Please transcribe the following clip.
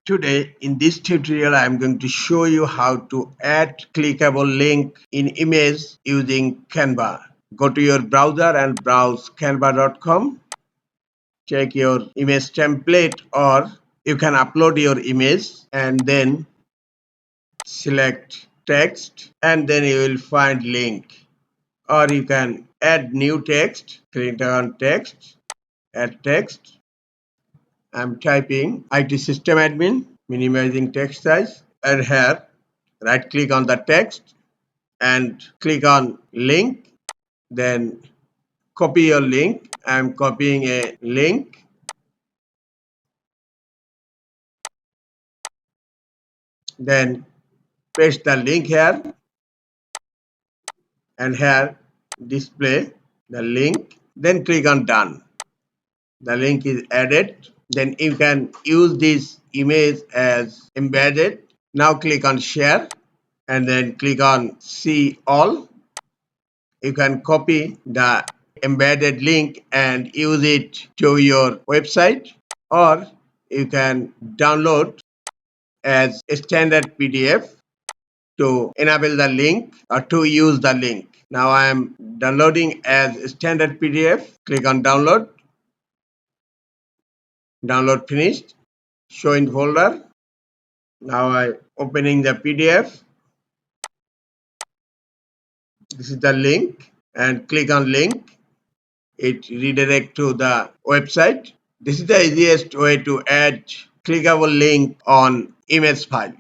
Today in this tutorial I am going to show you how to add clickable link in image using Canva. Go to your browser and browse canva.com. Check your image template, or you can upload your image and then select text and then you will find link, or you can add new text. Click on text, add text. I'm typing IT system admin, minimizing text size, and here right click on the text and click on link, then copy your link. I'm copying a link, then paste the link here and here display the link, then click on done. The link is added. Then you can use this image as embedded. Now click on share and then click on see all. You can copy the embedded link and use it to your website, or you can download as a standard PDF to enable the link or to use the link. Now I am downloading as a standard PDF. Click on download. Download finished. Show in folder. Now I opening the PDF. This is the link and click on link. It redirect to the website. This is the easiest way to add clickable link on image file.